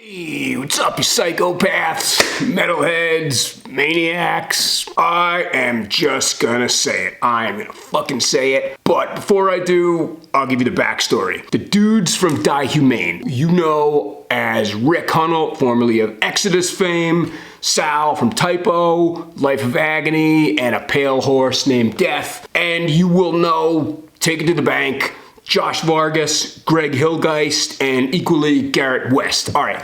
Hey, what's up, you psychopaths, metalheads, maniacs? I am just gonna say it. I am gonna fucking say it. But before I do, I'll give you the backstory. The dudes from Diehumane, you know as Rick Hunnell, formerly of Exodus fame, Sal from Typo, Life of Agony, and a pale horse named Death. And you will know, take it to the bank, Josh Vargas, Greg Hilgeist, and equally Garrett West. All right,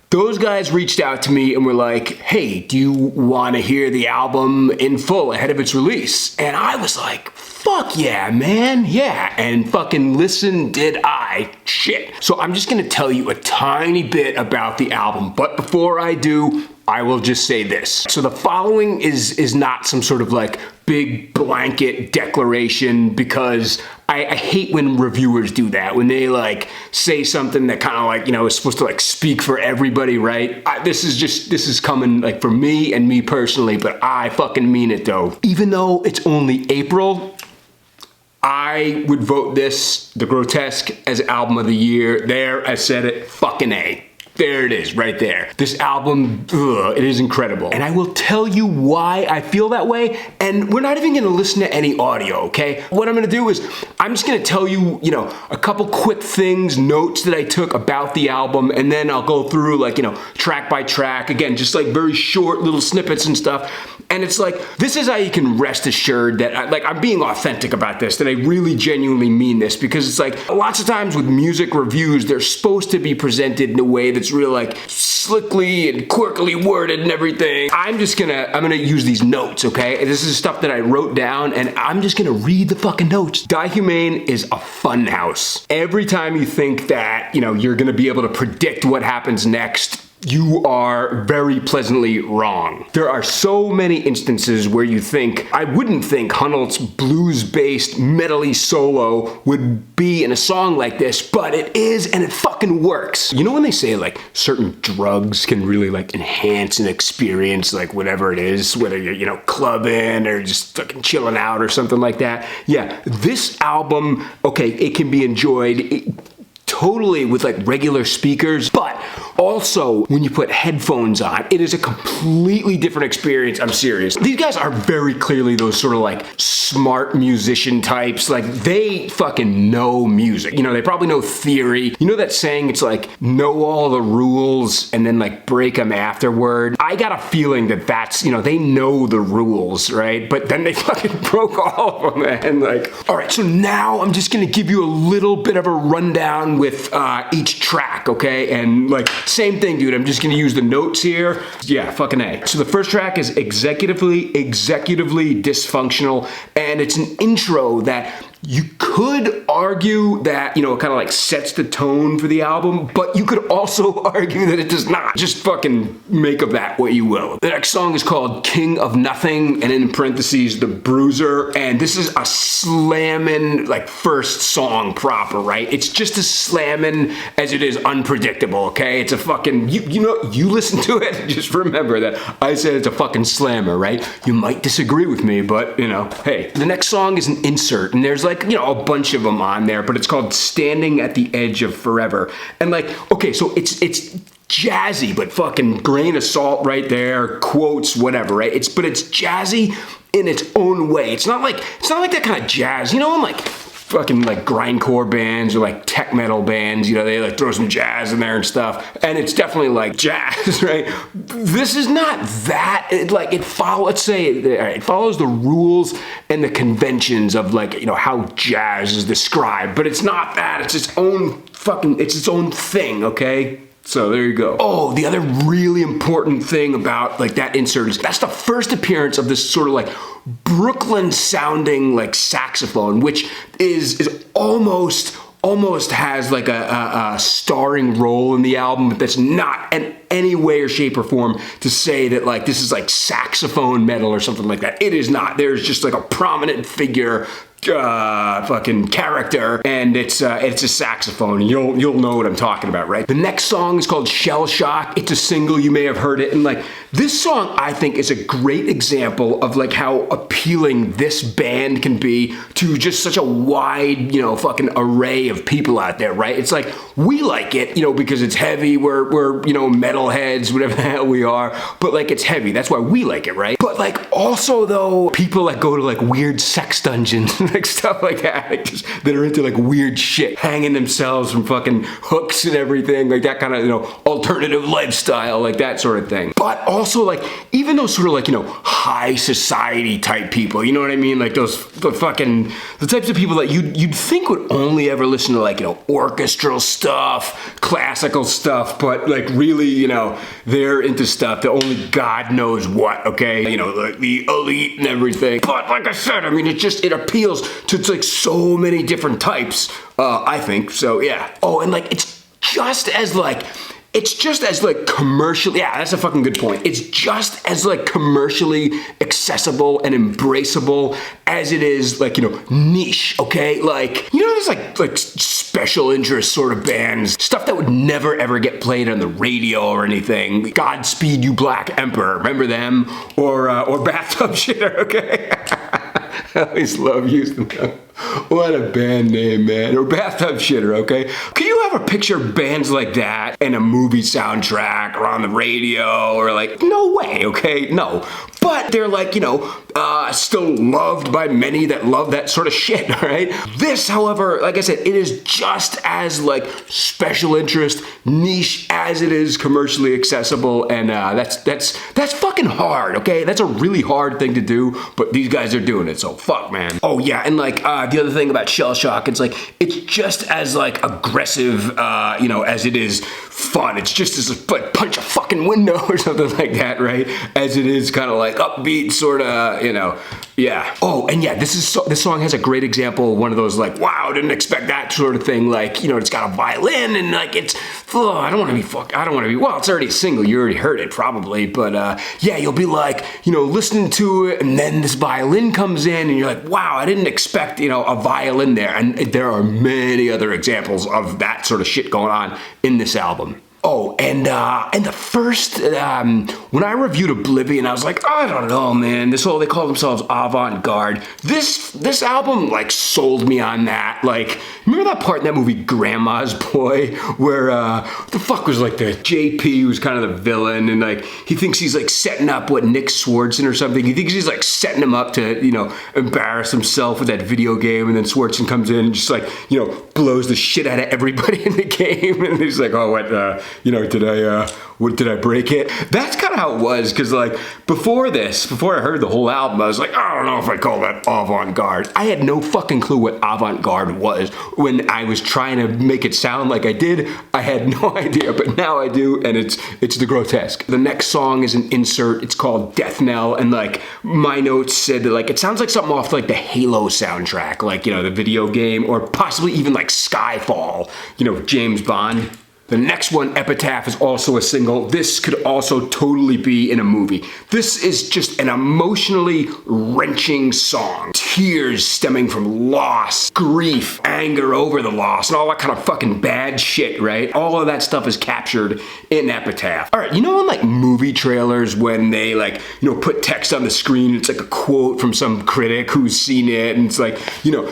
those guys reached out to me and were like, hey, do you want to hear the album in full ahead of its release? And I was like, fuck yeah, man, yeah. And fucking listen did I. Shit. So I'm just gonna tell you a tiny bit about the album, but before I do, I will just say this. So the following is not some sort of like big blanket declaration, because I hate when reviewers do that, when they like say something that kind of like, you know, is supposed to like speak for everybody, right? This is coming like from me and me personally, but I fucking mean it though. Even though it's only April, I would vote this, the Grotesque, as album of the year. There, I said it, fucking A. There it is, right there. This album, it is incredible. And I will tell you why I feel that way, and we're not even gonna listen to any audio, okay? What I'm gonna do is, I'm just gonna tell you, you know, a couple quick things, notes that I took about the album, and then I'll go through like, you know, track by track, again, just like very short little snippets and stuff. And it's like, this is how you can rest assured that I'm being authentic about this, that I really genuinely mean this, because it's like, lots of times with music reviews, they're supposed to be presented in a way that's real like slickly and quirkily worded and everything. I'm gonna use these notes, okay? This is stuff that I wrote down, and I'm just gonna read the fucking notes. Diehumane is a fun house. Every time you think that, you know, you're gonna be able to predict what happens next, you are very pleasantly wrong. There are so many instances where you think, I wouldn't think Hunnell's blues-based metally solo would be in a song like this, but it is, and it fucking works. You know when they say like certain drugs can really like enhance an experience, like whatever it is, whether you're, you know, clubbing or just fucking chilling out or something like that? Yeah, this album, okay, it can be enjoyed totally with like regular speakers, but also when you put headphones on, it is a completely different experience. I'm serious. These guys are very clearly those sort of like smart musician types. Like they fucking know music. You know, they probably know theory. You know that saying, it's like know all the rules and then like break them afterward. I got a feeling that that's, you know, they know the rules, right? But then they fucking broke all of them, and like, all right, so now I'm just gonna give you a little bit of a rundown with each track, okay? And like, same thing, dude, I'm just gonna use the notes here. Yeah, fucking A. So the first track is executively dysfunctional, and it's an intro that you could argue that, you know, it kind of like sets the tone for the album, but you could also argue that it does not. Just fucking make of that what you will. The next song is called King of Nothing, and in parentheses, The Bruiser, and this is a slammin' like first song proper, right? It's just as slammin' as it is unpredictable, okay? It's a fucking, you know, you listen to it, just remember that I said it's a fucking slammer, right? You might disagree with me, but you know, hey. The next song is an insert, and there's like, you know, a bunch of them on there, but it's called Standing at the Edge of Forever. And like, okay, so it's jazzy, but fucking grain of salt right there, quotes, whatever, right? But it's jazzy in its own way. It's not like that kind of jazz, you know, like fucking like grindcore bands or like tech metal bands, you know, they like throw some jazz in there and stuff, and it's definitely like jazz, right? This is not that. It follows the rules and the conventions of like, you know, how jazz is described, but it's not that. It's its own thing, okay? So there you go. Oh, the other really important thing about like that insert is that's the first appearance of this sort of like Brooklyn sounding like saxophone, which is almost has like a starring role in the album, but that's not in any way or shape or form to say that like this is like saxophone metal or something like that. It is not. There's just like a prominent figure fucking character, and it's a saxophone. You'll know what I'm talking about, right? The next song is called Shell Shock. It's a single, you may have heard it, and like this song I think is a great example of like how appealing this band can be to just such a wide, fucking array of people out there, right? It's like we like it, because it's heavy, we're metalheads, whatever the hell we are, but like it's heavy, that's why we like it, right? But like also though, people that go to like weird sex dungeons like stuff like that, like just, that are into like weird shit, hanging themselves from fucking hooks and everything, like that kind of, alternative lifestyle, like that sort of thing. But also like, even those sort of like, high society type people, you know what I mean? Like the types of people that you'd think would only ever listen to like, orchestral stuff, classical stuff, but like really, they're into stuff that only God knows what, okay? Like the elite and everything. But like I said, I mean, it appeals to like so many different types, I think. So yeah. Oh, and like it's just as commercially, yeah, that's a fucking good point. It's just as like commercially accessible and embraceable as it is like, niche, okay? Like, there's like special interest sort of bands, stuff that would never ever get played on the radio or anything. Godspeed You Black Emperor, remember them? Or Bathtub Shitter, okay? I always love using them. What a band name, man. Or Bathtub Shitter, okay? Can you ever picture bands like that in a movie soundtrack or on the radio or like, no way, okay? No. But they're like, still loved by many that love that sort of shit, all right? This, however, like I said, it is just as like special interest, niche as it is commercially accessible, and that's fucking hard, okay? That's a really hard thing to do, but these guys are doing it, so fuck, man. Oh yeah, and like the other thing about Shell Shock, it's just as like aggressive, as it is fun. It's just as like punch a fucking window or something like that, right? As it is kind of like upbeat, sort of, yeah. Oh, and yeah, this song has a great example of one of those like, wow, didn't expect that sort of thing. Like, it's got a violin and like it's, I don't want to be, well, it's already a single. You already heard it probably, but yeah, you'll be like, listening to it and then this violin comes in and you're like, wow, I didn't expect, a violin there. And there are many other examples of that sort of shit going on in this album. Oh, and the first, when I reviewed Oblivion, I was like, I don't know, man, they call themselves avant-garde. This album, like, sold me on that. Like, remember that part in that movie, Grandma's Boy, where, what the fuck was, like, the JP who's kind of the villain, and, like, he thinks he's, like, setting up, Nick Swardson or something. He thinks he's, like, setting him up to, embarrass himself with that video game, and then Swardson comes in and just, like, blows the shit out of everybody in the game, and he's like, oh, what, did I break it? That's kind of how it was, because like before I heard the whole album, I was like, I don't know if I call that avant-garde. I had no fucking clue what avant-garde was when I was trying to make it sound like I did. I had no idea, but now I do, and it's the Grotesque. The next song is an insert. It's called Death Knell, and like my notes said that like it sounds like something off like the Halo soundtrack, like the video game, or possibly even like Skyfall, James Bond. The next one, Epitaph, is also a single. This could also totally be in a movie. This is just an emotionally wrenching song. Tears stemming from loss, grief, anger over the loss, and all that kind of fucking bad shit, right? All of that stuff is captured in Epitaph. All right, in like movie trailers when they like, put text on the screen, it's like a quote from some critic who's seen it, and it's like,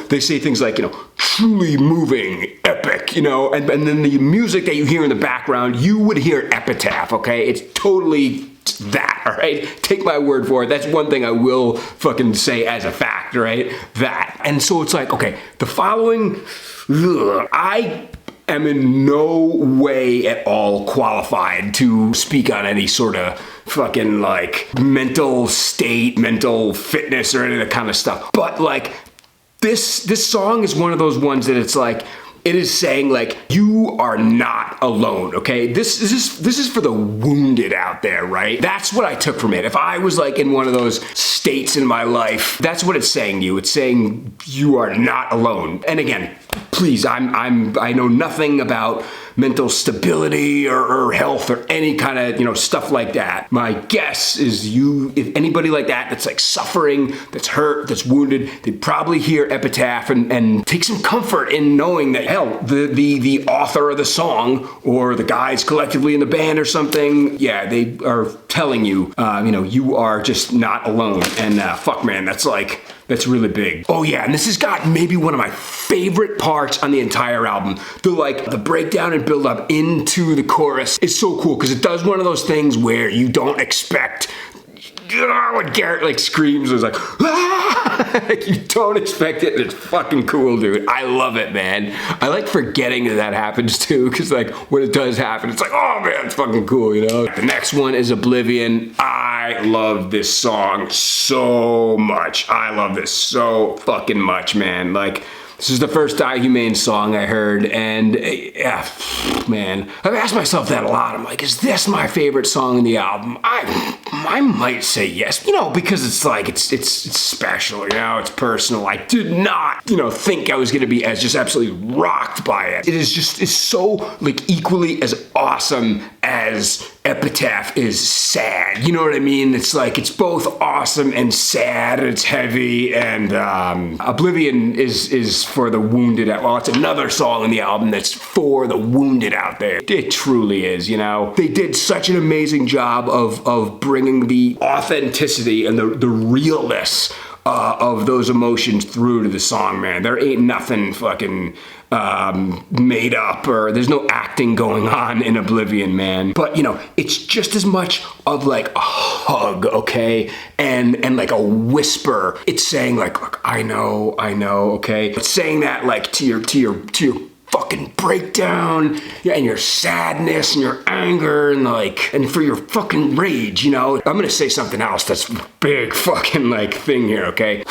they say things like, truly moving, epic, and then the music that you hear in the background, you would hear Epitaph, okay? It's totally that, all right? Take my word for it. That's one thing I will fucking say as a fact, right? That. And so it's like, okay, the following, I am in no way at all qualified to speak on any sort of fucking like mental state, mental fitness, or any of that kind of stuff. But like, this song is one of those ones that it's like, it is saying like, you are not alone, okay? This is for the wounded out there, right? That's what I took from it. If I was like in one of those states in my life, that's what it's saying to you. It's saying you are not alone. And again, please, I know nothing about mental stability or health or any kind of, stuff like that. My guess is if anybody like that's like suffering, that's hurt, that's wounded, they'd probably hear Epitaph and take some comfort in knowing that, hell, the author of the song or the guys collectively in the band or something, yeah, they are telling you, you are just not alone. And fuck, man, that's really big. Oh yeah, and this has got maybe one of my favorite parts on the entire album. The breakdown and build up into the chorus is so cool because it does one of those things where you don't expect. When Garrett screams, it's like, ah! You don't expect it, and it's fucking cool, dude. I love it, man. I like forgetting that happens too, because when it does happen, it's like, oh man, it's fucking cool, The next one is Oblivion. I love this song so much. I love this so fucking much, man. This is the first Diehumane song I heard, and yeah, man, I've asked myself that a lot. I'm like, is this my favorite song in the album? I might say yes, because it's special, it's personal. I did not, think I was gonna be as just absolutely rocked by it. It's so equally as awesome as Epitaph is sad. You know what I mean? It's both awesome and sad, and it's heavy, and Oblivion is for the wounded. Well, it's another song in the album that's for the wounded out there. It truly is, They did such an amazing job of bringing the authenticity and the realness of those emotions through to the song, man. There ain't nothing fucking made up, or there's no acting going on in Oblivion, man. But it's just as much of a hug, okay, and a whisper. It's saying look, I know, okay. It's saying that to your fucking breakdown, and your sadness and your anger and for your fucking rage, I'm gonna say something else that's a big fucking thing here, okay?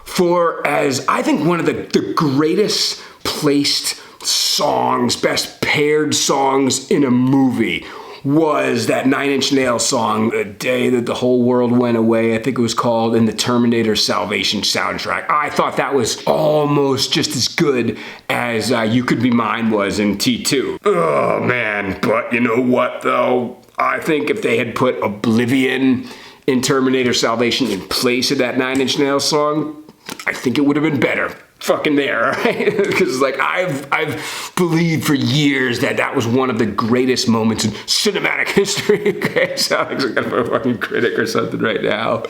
For as I think one of the greatest placed songs, best paired songs in a movie was that Nine Inch Nails song, The Day That the Whole World Went Away, I think it was called, in the Terminator Salvation soundtrack. I thought that was almost just as good as You Could Be Mine was in T2. Oh man, but you know what though? I think if they had put Oblivion in Terminator Salvation in place of that Nine Inch Nails song, I think it would have been better. Fucking there, right? Because I've believed for years that was one of the greatest moments in cinematic history. Okay, sounds like I'm a fucking critic or something right now.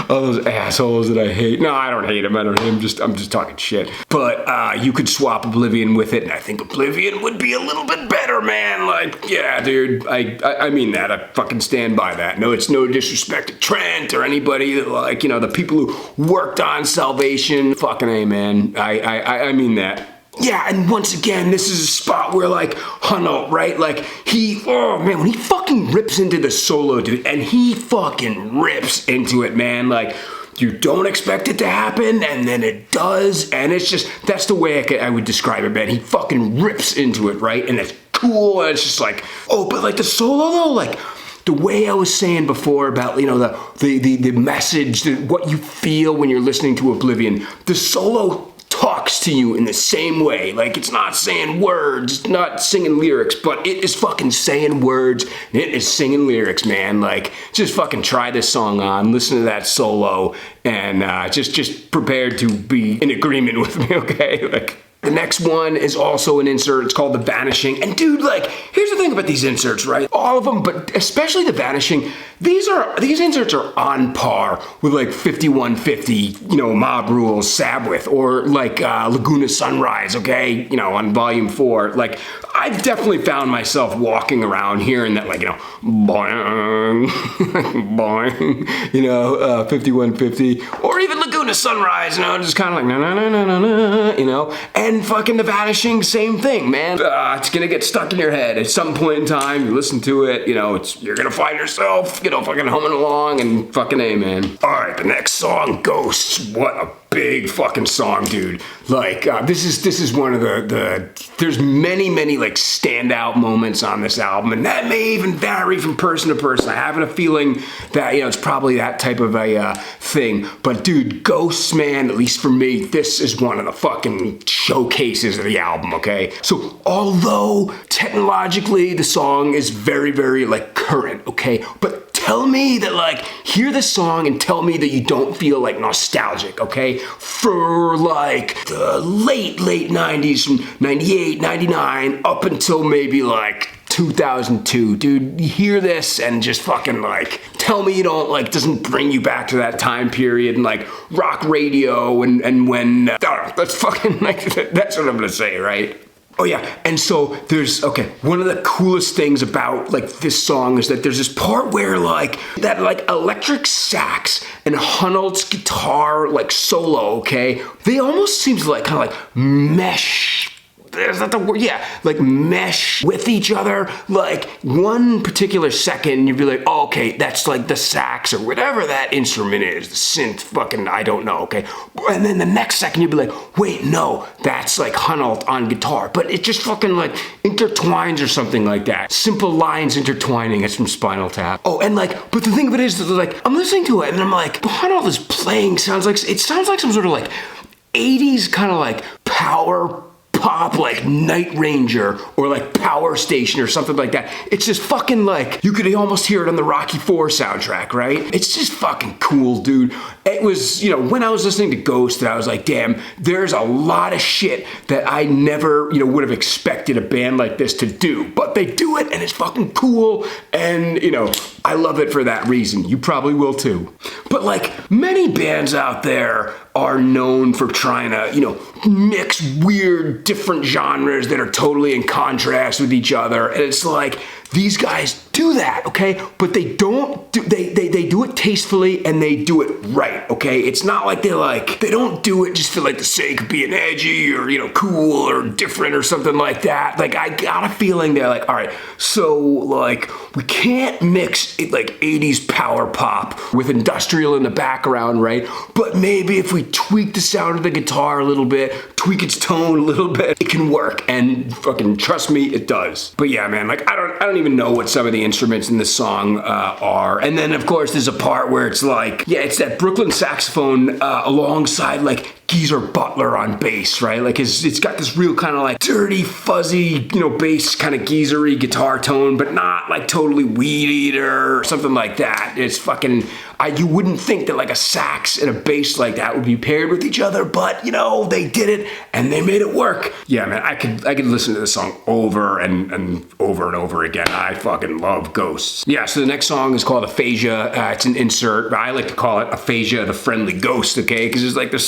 All those assholes that I hate. No, I don't hate them. I'm just talking shit. But you could swap Oblivion with it, and I think Oblivion would be a little bit better, man. Yeah, dude. I mean that. I fucking stand by that. No, it's no disrespect to Trent or anybody that the people who worked on Salvation. Fucking A, man. I mean that. Yeah, and once again, this is a spot where Hunnell, right? When he fucking rips into the solo, dude, and he fucking rips into it, man. You don't expect it to happen, and then it does, and it's just, that's the way I would describe it, man. He fucking rips into it, right? And it's cool, and it's just but the solo though, the way I was saying before about, the message, what you feel when you're listening to Oblivion, the solo talks to you in the same way. It's not saying words, it's not singing lyrics, but it is fucking saying words, and it is singing lyrics, man. Just fucking try this song on, listen to that solo, and just prepared to be in agreement with me, okay? The next one is also an insert. It's called The Vanishing. And dude, here's the thing about these inserts, right? All of them, but especially The Vanishing, these inserts are on par with 5150, Mob Rules, Sabbath, or Laguna Sunrise, okay? On volume 4. I've definitely found myself walking around hearing that, boing, boing, 5150, or even Laguna Sunrise, just kind of na, and fucking The Vanishing, same thing, man. It's gonna get stuck in your head at some point in time. You listen to it, you're gonna find yourself, fucking humming along, and fucking A, man. All right, the next song, Ghosts. What a big fucking song, dude. This is one of there's many standout moments on this album, and that may even vary from person to person. I have a feeling that it's probably that type of a thing. But dude, Ghosts, man, at least for me, this is one of the fucking showcases of the album, okay? So although technologically the song is very, very like current, okay? But tell me that like, hear the song and tell me that you don't feel like nostalgic, okay? For like the late 90s, from 98, 99, up until maybe like 2002, dude, you hear this and just fucking like, tell me you don't like, doesn't bring you back to that time period and like rock radio and when, I don't know, that's fucking like, that's what I'm gonna say, right? Oh yeah, and so there's, okay, one of the coolest things about like this song is that there's this part where like, that like electric sax and Hunoldt's guitar like solo, okay, they almost seem to like kind of like mesh. Is that the word? Yeah, like mesh with each other. Like one particular second, you'd be like, oh, okay, that's like the sax or whatever that instrument is, the synth, fucking, I don't know, okay? And then the next second, you'd be like, wait, no, that's like Hunoldt on guitar. But it just fucking like intertwines or something like that. Simple lines intertwining, it's from Spinal Tap. Oh, and like, but the thing of it is that like, I'm listening to it and I'm like, Hunoldt is playing, it sounds like some sort of like 80s kind of like power pop, like Night Ranger or like Power Station or something like that. It's just fucking like, you could almost hear it on the Rocky IV soundtrack, right? It's just fucking cool, dude. It was, you know, when I was listening to Ghost, I was like, damn, there's a lot of shit that I never, you know, would have expected a band like this to do. But they do it and it's fucking cool. And, you know, I love it for that reason. You probably will too. But like many bands out there are known for trying to, you know, mix weird, different genres that are totally in contrast with each other. And it's like, these guys do that, okay? But they don't do, they do it tastefully and they do it right, okay? It's not like they don't do it just for like the sake of being edgy or, you know, cool or different or something like that. Like, I got a feeling they're like, all right, so like, we can't mix it like 80s power pop with industrial in the background, right? But maybe if we tweak the sound of the guitar a little bit, tweak its tone a little bit, it can work. And fucking trust me, it does. But yeah, man, like, I don't even know what some of the instruments in this song are. And then of course there's a part where it's like, yeah, it's that Brooklyn saxophone alongside like Geezer Butler on bass, right? Like it's got this real kind of like dirty, fuzzy, you know, bass kind of geezery guitar tone, but not like totally Weed Eater or something like that. It's fucking, you wouldn't think that like a sax and a bass like that would be paired with each other, but you know, they did it and they made it work. Yeah, man, I could listen to this song over and over and over again. I fucking love Ghosts. Yeah, so the next song is called Aphasia. It's an insert, but I like to call it Aphasia, the friendly ghost, okay? Because it's like, there's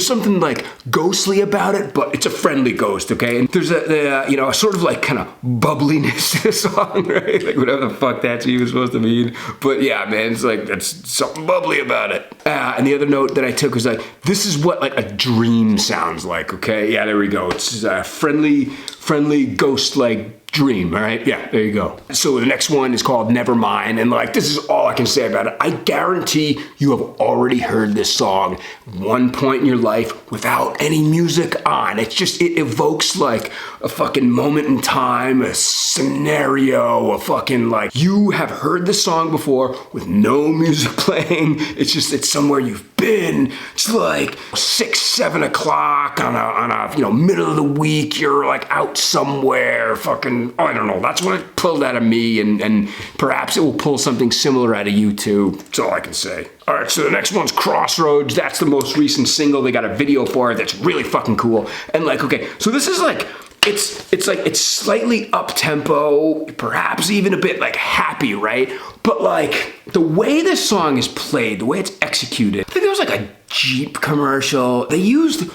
something like ghostly about it, but it's a friendly ghost, okay? And there's you know, a sort of like kind of bubbliness to the song, right? Like whatever the fuck that's even supposed to mean. But yeah, man, it's like, that's something bubbly about it. And the other note that I took was like, this is what like a dream sounds like, okay? Yeah, there we go. It's a friendly ghost-like dream, all right? Yeah, there you go. So the next one is called Nevermind, and like, this is all I can say about it. I guarantee you have already heard this song one point in your life without any music on. It's just, it evokes like a fucking moment in time, a scenario, a fucking like, you have heard the song before with no music playing. It's just, it's somewhere you've been. It's like 6, 7 o'clock on a, you know, middle of the week, you're like out somewhere, fucking, I don't know, that's what it pulled out of me, and perhaps it will pull something similar out of you too. That's all I can say. All right, so the next one's Crossroads. That's the most recent single. They got a video for it that's really fucking cool. And like, okay, so this is like, it's slightly up-tempo, perhaps even a bit like happy, right? But like, the way this song is played, the way it's executed, I think there was like a Jeep commercial. They used,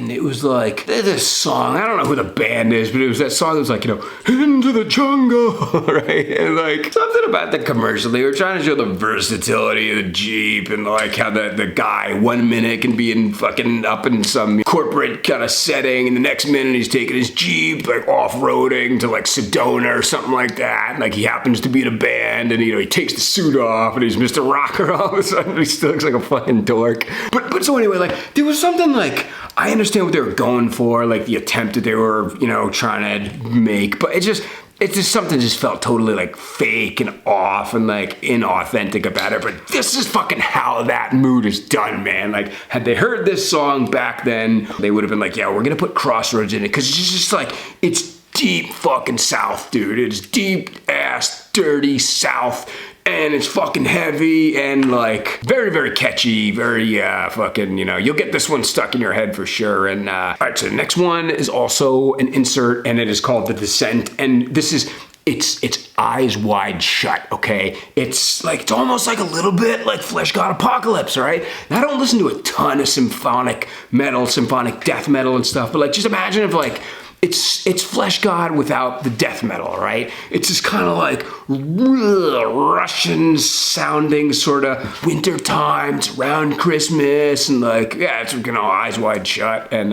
it was like, this song, I don't know who the band is, but it was that song that was like, you know, into the jungle, right? And like, something about the commercial, they were trying to show the versatility of the Jeep and like how the guy 1 minute can be in fucking up in some corporate kind of setting, and the next minute he's taking his Jeep like off-roading to like Sedona or something like that. And like, he happens to be in a band, and you know, he takes the suit off and he's Mr. Rocker all of a sudden. He still looks like a fucking dork. But so anyway, like, there was something like, I understand what they were going for, like the attempt that they were, you know, trying to make, but it just, it's just something just felt totally like fake and off and like inauthentic about it. But this is fucking how that mood is done, man. Like, had they heard this song back then, they would have been like, yeah, we're gonna put Crossroads in it, because it's just like, it's deep fucking South, dude. It's deep ass, dirty South. And it's fucking heavy and like very, very catchy, very fucking, you know, you'll get this one stuck in your head for sure. And all right, so the next one is also an insert, and it is called The Descent. And this is, it's Eyes Wide Shut, okay? It's like, it's almost like a little bit like Flesh God Apocalypse, all right? Now, I don't listen to a ton of symphonic metal, symphonic death metal and stuff, but like, just imagine if like, it's Flesh God without the death metal, right? It's just kind of like Russian sounding sort of winter time. It's around Christmas and like, yeah, it's, you know, Eyes Wide Shut. And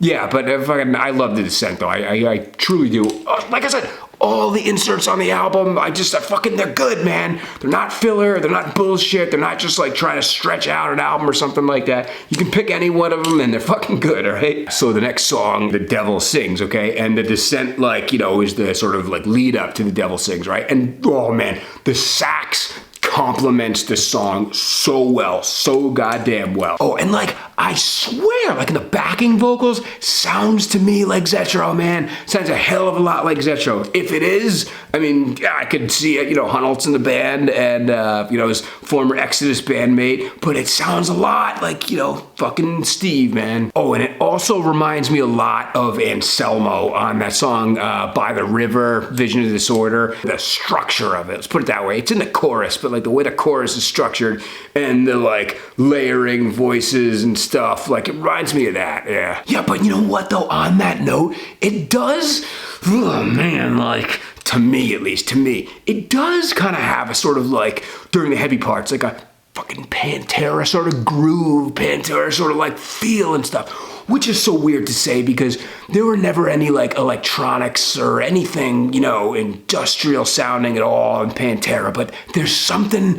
yeah, but I love The Descent though. I truly do. Like I said, all the inserts on the album, they're good, man. They're not filler, they're not bullshit, they're not just like trying to stretch out an album or something like that. You can pick any one of them and they're fucking good, all right? So the next song, The Devil Sings, okay? And The Descent, like, you know, is the sort of like lead up to The Devil Sings, right? And oh man, the sax complements the song so well, so goddamn well. Oh, and like, I swear, like in the backing vocals, sounds to me like Zetro, man. Sounds a hell of a lot like Zetro. If it is, I mean, yeah, I could see it, you know, Hunnelt's in the band and, you know, his former Exodus bandmate, but it sounds a lot like, you know, fucking Steve, man. Oh, and it also reminds me a lot of Anselmo on that song, By the River, Vision of Disorder. The structure of it, let's put it that way. It's in the chorus, but like the way the chorus is structured and the like layering voices and stuff, like it reminds me of that, yeah. Yeah, but you know what though, on that note, it does, oh man, like, to me at least, it does kind of have a sort of like, during the heavy parts, like a fucking Pantera sort of groove, Pantera sort of like feel and stuff, which is so weird to say because there were never any like electronics or anything, you know, industrial sounding at all in Pantera, but there's something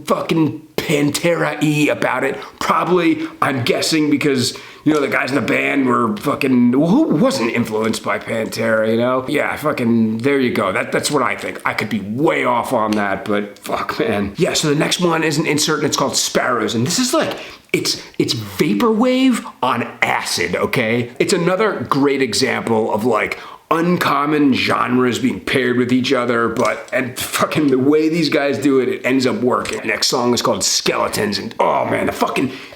fucking Pantera-y about it. Probably, I'm guessing, because, you know, the guys in the band were fucking, who wasn't influenced by Pantera, you know? Yeah, fucking, there you go. That's what I think. I could be way off on that, but fuck, man. Yeah, so the next one is an insert, and it's called Sparrows, and this is like, it's vaporwave on acid, okay? It's another great example of like uncommon genres being paired with each other, and fucking the way these guys do it, it ends up working. The next song is called Skeletons, and oh man,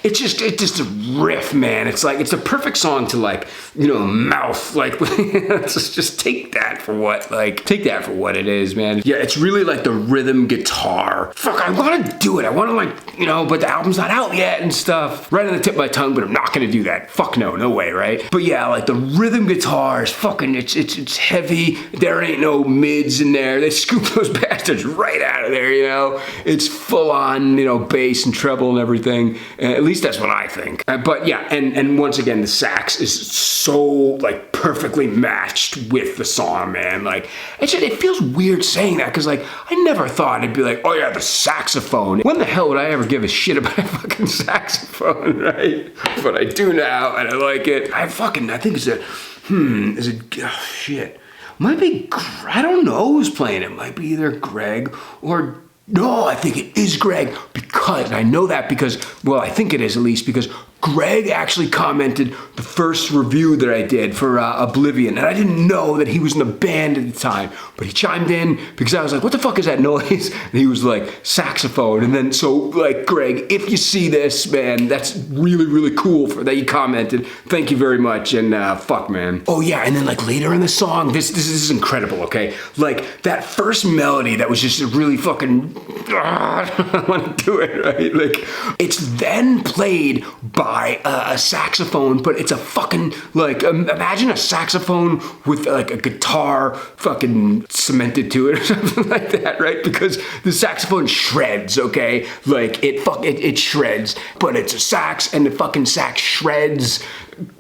it's just a riff, man. It's like, it's a perfect song to like, you know, mouth, like, just take that for what it is, man. Yeah, it's really like the rhythm guitar. Fuck, I wanna do it. I wanna like, you know, but the album's not out yet and stuff. Right on the tip of my tongue, but I'm not gonna do that. Fuck no way, right? But yeah, like the rhythm guitar is fucking, it's heavy. There ain't no mids in there. They scoop those bastards right out of there, you know? It's full on, you know, bass and treble and everything. At least that's what I think. But yeah, and once again, the sax is so like perfectly matched with the song, man. Like, it feels weird saying that because like, I never thought it'd be like, oh yeah, the saxophone. When the hell would I ever give a shit about a fucking saxophone, right? But I do now, and I like it. I think it's shit. Might be, I don't know who's playing it. Might be either Greg or, no, I think it is Greg, because, I know that because, well, I think it is at least, because Greg actually commented the first review that I did for Oblivion, and I didn't know that he was in the band at the time, but he chimed in because I was like, what the fuck is that noise? And he was like, saxophone. And then, so like, Greg, if you see this, man, that's really, really cool that you commented. Thank you very much, and fuck, man. Oh yeah, and then like later in the song, this is incredible, okay? Like that first melody that was just really fucking, I want to do it, right? Like, it's then played by a saxophone, but it's a fucking, like, imagine a saxophone with like a guitar fucking cemented to it or something like that, right? Because the saxophone shreds, okay? Like, it shreds, but it's a sax, and the fucking sax shreds.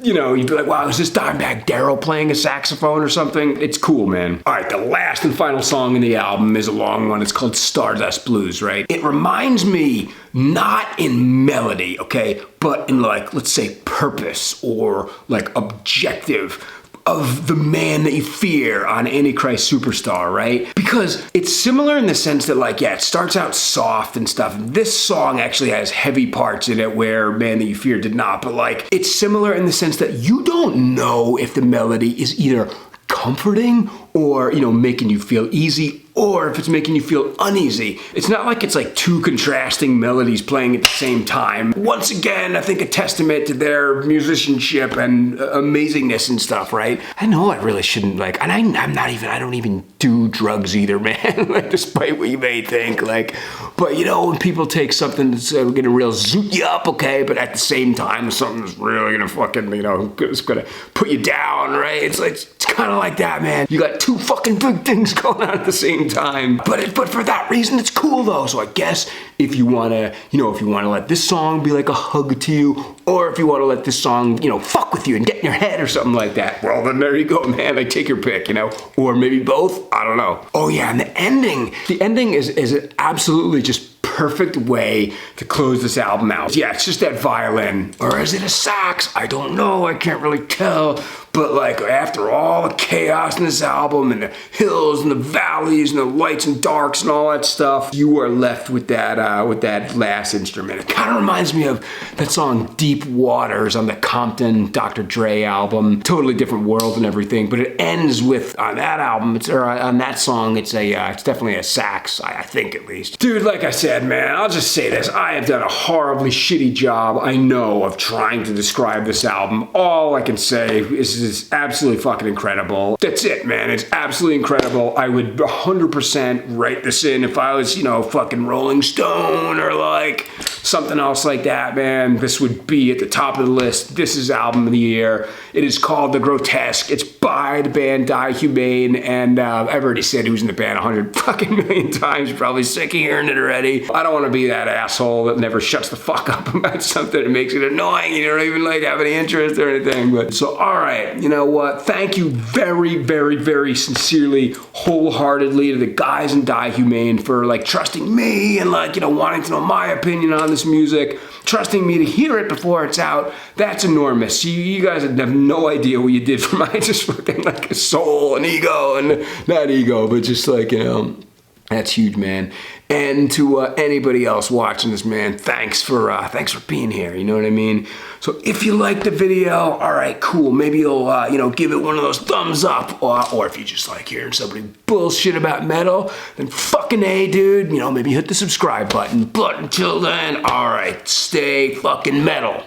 You know, you'd be like, wow, is this Dimebag Darrell playing a saxophone or something? It's cool, man. All right, the last and final song in the album is a long one. It's called Stardust Blues, right? It reminds me, not in melody, okay, but in like, let's say purpose or like objective of the man that you fear on Antichrist Superstar, right? Because it's similar in the sense that, like, yeah, it starts out soft and stuff. This song actually has heavy parts in it where Man That You Fear did not, but like, it's similar in the sense that you don't know if the melody is either comforting or, you know, making you feel easy, or if it's making you feel uneasy. It's not like it's like two contrasting melodies playing at the same time. Once again, I think a testament to their musicianship and amazingness and stuff, right? I know I really shouldn't, like, and I don't even do drugs either, man, like, despite what you may think, like, but you know, when people take something that's gonna real zoot you up, okay, but at the same time, something that's really gonna fucking, you know, it's gonna put you down, right? It's like, it's kind of like that, man. You got two fucking big things going on at the same time. But for that reason, it's cool though. So I guess if you wanna, you know, if you wanna let this song be like a hug to you, or if you wanna let this song, you know, fuck with you and get in your head or something like that, well then there you go, man. Like, take your pick, you know, or maybe both. I don't know. Oh yeah, and the ending is absolutely just perfect way to close this album out. Yeah, it's just that violin, or is it a sax? I don't know. I can't really tell. But like, after all the chaos in this album and the hills and the valleys and the lights and darks and all that stuff, you are left with that last instrument. It kind of reminds me of that song Deep Waters on the Compton Dr. Dre album. Totally different world and everything, but it ends with, on that album, on that song, it's definitely a sax, I think at least. Dude, like I said, man, I'll just say this. I have done a horribly shitty job, I know, of trying to describe this album. All I can say is it's absolutely fucking incredible. That's it, man. It's absolutely incredible. I would 100% write this in if I was, you know, fucking Rolling Stone or like something else like that, man. This would be at the top of the list. This is album of the year. It is called The Grotesque. It's by the band Diehumane, and I've already said who's in the band 100 fucking million times. You're probably sick of hearing it already. I don't want to be that asshole that never shuts the fuck up about something that makes it annoying. You don't even like have any interest or anything. But so, all right, you know what? Thank you very, very, very sincerely, wholeheartedly to the guys in Diehumane for like trusting me and like, you know, wanting to know my opinion on this music, trusting me to hear it before it's out. That's enormous. You guys have no idea what you did for my just fucking like a soul and ego, and not ego, but just like, you know, that's huge, man. And to anybody else watching this, man, thanks for being here. You know what I mean? So if you liked the video, all right, cool. Maybe you'll you know, give it one of those thumbs up, or if you just like hearing somebody bullshit about metal, then fucking A, dude. You know, maybe hit the subscribe button. But until then, all right, stay fucking metal.